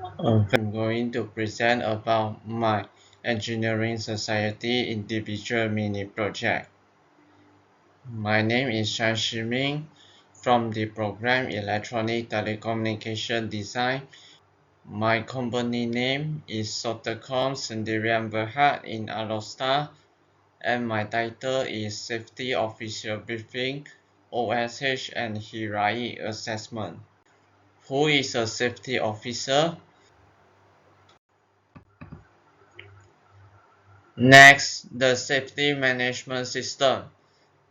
I'm going to present about my Engineering Society individual mini project. My name is Chan Shiming from the program Electronic Telecommunication Design. My company name is Sotacom Sendirian Berhad in Alostar, and my title is Safety Officer Briefing, OSH and Hirai Assessment. Who is a safety officer? Next, the safety management system.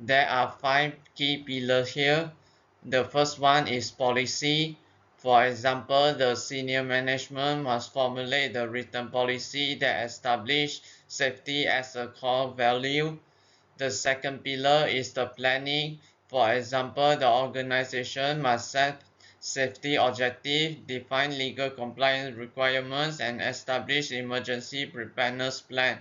There are 5 key pillars here. The first one is policy. For example, the senior management must formulate the written policy that establish safety as a core value. The second pillar is the planning. For example, the organization must set safety objectives, define legal compliance requirements, and establish emergency preparedness plan.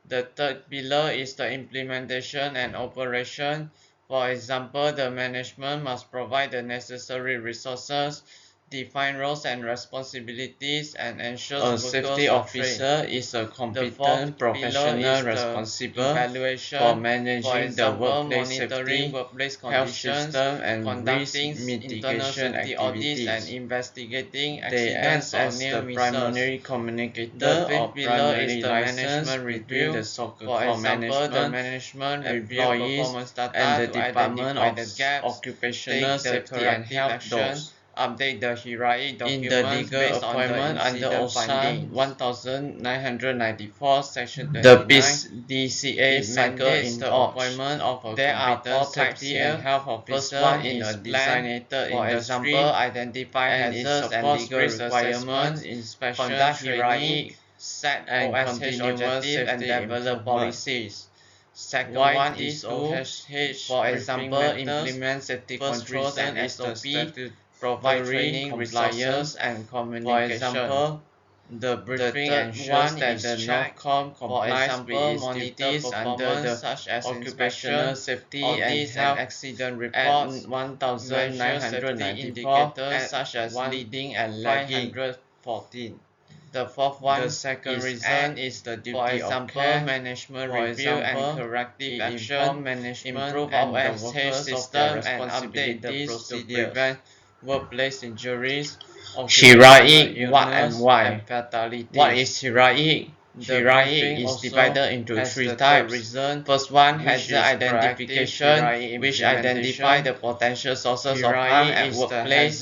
The third pillar is the implementation and operation. For example, the management must provide the necessary resources, define roles and responsibilities, and ensure A safety officer is a competent professional responsible for managing the workplace safety, health system, and risk mitigation activities. And investigating They act accidents or as near the misses. primary The communicator or fifth pillar is primary the license management between the review. soccer For core example, the management, management review employees, performance data and the to Department identify of the gaps, Occupational take the Safety and corrective Health action, those. update the hierarchy In the documents legal based on the appointment under incident OSHA findings. 1994 Section The 29, DCA it cycle mandates the involves appointment of a there are competent 4 types safety and here. health First officer one in a is plan. designated For example, industry, identify and it hazards and supports legal risk requirements, assessment, inspection, conduct training, hierarchy, set and OSH continuous objectives, and safety develop improvement. policies. Second Why one these is to, OSH for briefing example, matters? implement safety First controls reason and is the SOP, provide training, resources, and For communication. example, The the briefing third ensures one that the is check. NORCOM For complies with example, its monitor duties under performance the such as Occupational inspection, Safety and audits, and Health accident Act reports, measure safety 1994 indicators such as at leading and lagging. 514. The fourth one The second is reason act. is the For duty of example, care. management For review and example, corrective it action, informs management improve and the OSH workers of their system, and update the responsibilities to procedures. prevent workplace injuries, Hierarchy, occupational what and illness, why? and fatalities. What is hierarchy? The Hierarchy briefing is also divided into has 3 the third types. reason, First one, which hazard is identification, which identify the potential sources of harm at workplace.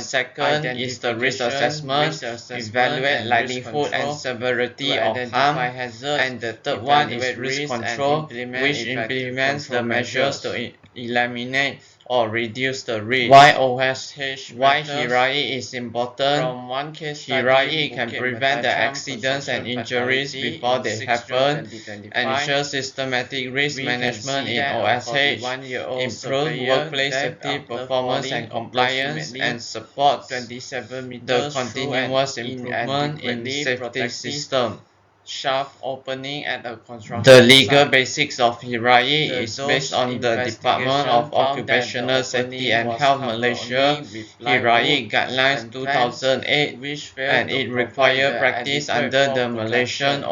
Second is the risk assessment, evaluate likelihood and severity of harm. And the third one is risk control, which implements the measures to eliminate or reduce the risk. Why OSH Why matters? hierarchy is important? From one case study, Hierarchy can Bukit prevent the Metajam accidents and construction injuries fatality before in they 6 June happen, 2025. ensure systematic risk We can management see in that a OSH, 41-year-old improve surveyor workplace died safety after performance falling and compliance, approximately and supports 27 the meters through continuous an improvement in inadequately safety protected system. shaft opening at a construction The legal site. basics of hierarchy The is based Doge on the Department of investigation found that Occupational the Safety opening and was Health covered Malaysia only with Hierarchy plywood Guidelines and planks, 2008, which failed and to it provide requires the practice adequate under the fall Malaysian protection.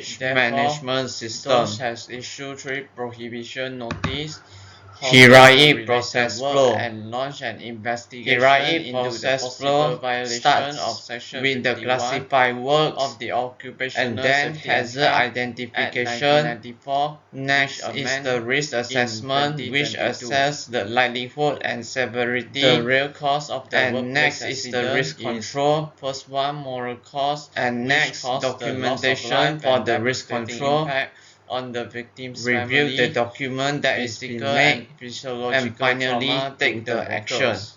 OSH Therefore, management system. Doge has issued 3 prohibition notice, Hierarchy halted process related work, flow. and launched an investigation Hierarchy into the process possible flow violation of starts Section with the 51 classified works of the Occupational and then Safety and hazard Health Act identification. 1994, Next which is amended the risk in assessment, which 2022. assesses the likelihood and severity. The real cause of the And workplace next is the accident risk control. first one, moral cause, And which next, caused the loss of documentation life for and the risk devastating control. impact on the victim's Review family, the document that is being physical made, and physiological and finally trauma take to the the action. workers.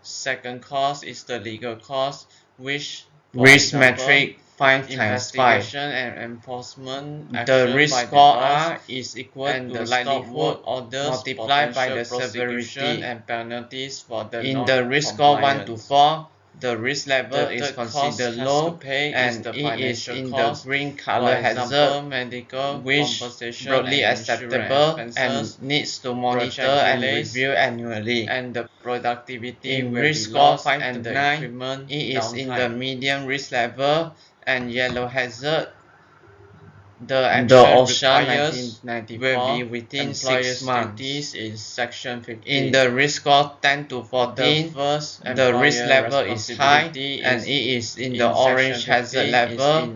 Second cause is the legal cause, which, for Risk example, metric 5 times 5. investigation and enforcement The action risk by the score boss R is equal and to the stop likelihood work orders, multiplied by the potential prosecution severity. and penalties for the In the risk score 1 to non-compliance. 4, the risk level is considered low, and it is in the green color hazard, which broadly acceptable and needs to monitor and review annually. And the productivity in risk score 5 to 9, it is in the medium risk level and yellow hazard. The action OSHA 1994 will be within 6 months. In section 15. In the risk score 10 to 14, the risk level is high and it is in the orange hazard level,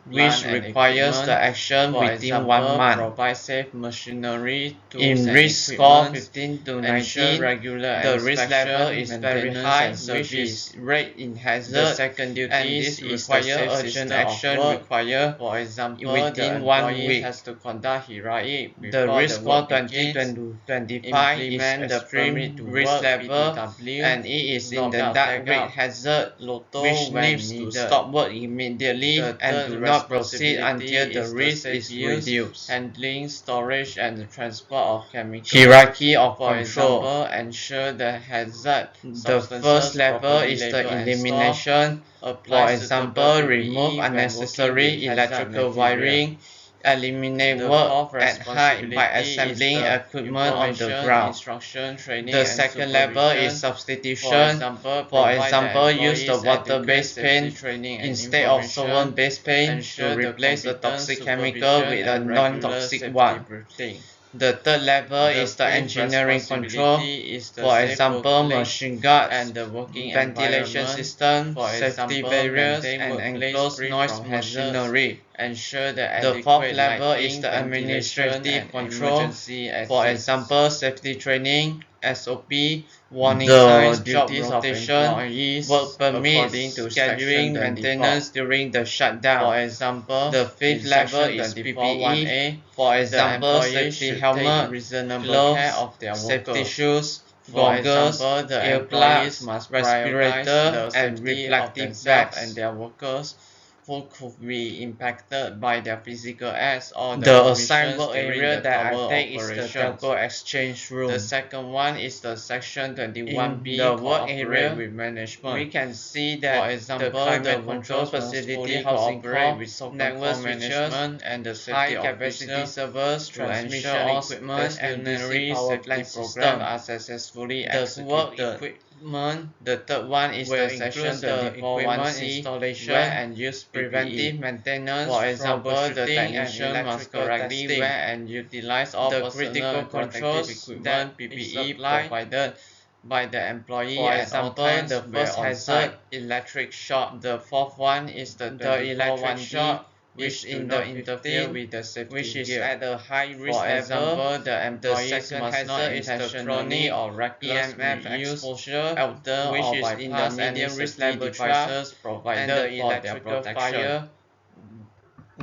which requires the action within 1 month. Provide safe machinery, in risk score 15 to 19, the risk level is very high, which is red in hazard, and this requires urgent action required, for example, within 1 week. Has to conduct HIRAIC. The risk score 20 to 25 is extreme risk level, and it is in the dark red hazard, which needs to stop work immediately and do not proceed until the risk is reduced. Handling, storage, and transport of chemicals. Hierarchy of control. Ensure the hazard. The first level is the elimination. For example, remove unnecessary electrical wiring, eliminate work at height by assembling equipment on the ground. The second level is substitution. For example, use the water-based paint instead of solvent-based paint to replace a toxic chemical with a non-toxic one. The third level is the engineering control. For example, machine guards, and the working ventilation system, safety barriers, and enclosed noise machinery. The fourth level is the administrative control. For example, safety training, SOP, warning signs, job rotation, work permits, scheduling, maintenance during the shutdown. For example, the fifth level is PPE. For example, safety helmet, gloves, safety shoes, goggles, earplugs, respirator, and reflective bags. And their workers who could be impacted by their physical acts or the assigned work area that I take is the telco exchange room. The second one is the section 21B, the work area with management. We can see that, for example, the climate control facility cooperate with network management and the high capacity servers, transmission equipment, and culinary safety program are successfully executed. The third one is the section 24(1)C, installation and use preventive maintenance. For example, the technician must correctly wear and utilize all the critical controls equipment PPE provided by the employee. For example, the first hazard, electric shock. The fourth one is the electric shock, which in the interfere with the safety, which is at a high risk level. For example, the employees must not intentionally or reckless exposure, alter or bypass any safety devices provided for their protection,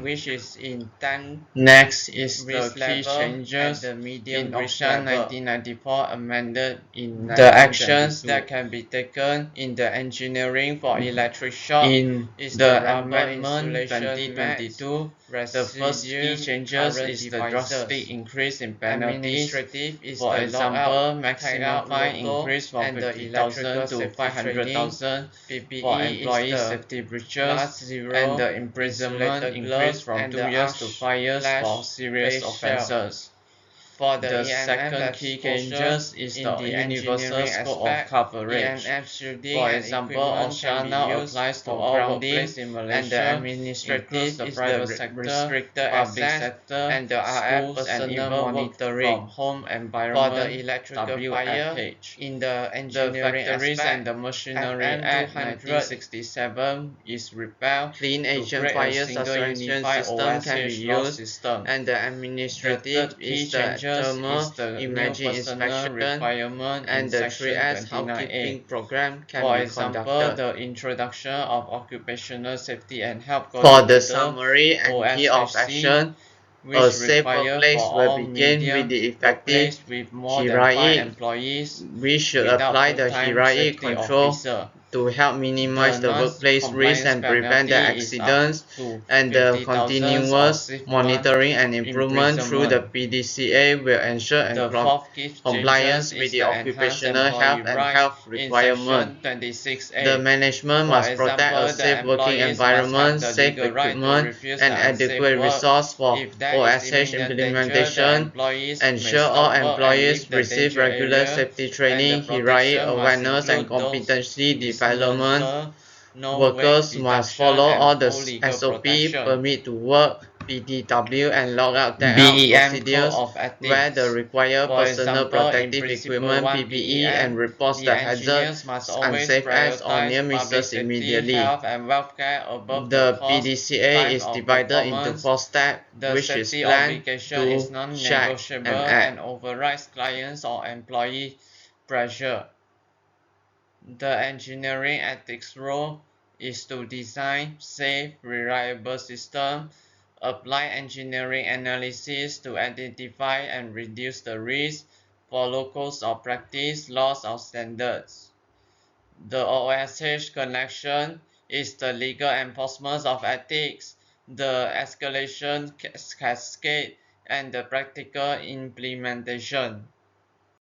which is in 10. Next is the key changes in OSHA 1994 amended in the actions that can be taken in the engineering for electric shock. In the amendment 2022, the first key changes is the drastic increase in penalties. For example, maximum fine increase from 50,000 to 500,000 for employee safety breaches, and the imprisonment increase from 2 years to 5 years for serious offences. For the second key changes is the universal scope of coverage. For example, OSHA now applies to all workplace and the administrative is the restricted public sector and the RF personal monitoring from home environment. For the electrical fire in the engineering factories and the Machinery Act 1967 is repealed. Clean agent fire suppression system can be used, and the administrative is the thermal imaging inspection requirement, and the 3S housekeeping program can be conducted. For example, the introduction of occupational safety and health coordinator. For the summary and key of action, a safe workplace will begin with the effective HIRAIC. We should apply the HIRAIC control to help minimize the workplace risks and prevent the accidents, and the continuous monitoring and improvement through the PDCA will ensure compliance with the occupational health and health requirements. The management must protect a safe working environment, safe equipment, and adequate resources for OSH implementation, ensure all employees receive regular safety training, HIRAI awareness, and competency development. Workers must follow all the SOP, permit to work, PDW, and logout tagout procedures where the required personal protective equipment PPE and reports the hazards, unsafe acts, or near misses immediately. The PDCA is divided into 4 steps, which is plan, do, check, and act. Overrides clients or employee pressure. The engineering ethics role is to design safe, reliable systems, apply engineering analysis to identify and reduce the risk, follow codes of practice, laws, or standards. The OSH connection is the legal enforcement of ethics, the escalation cascade, and the practical implementation.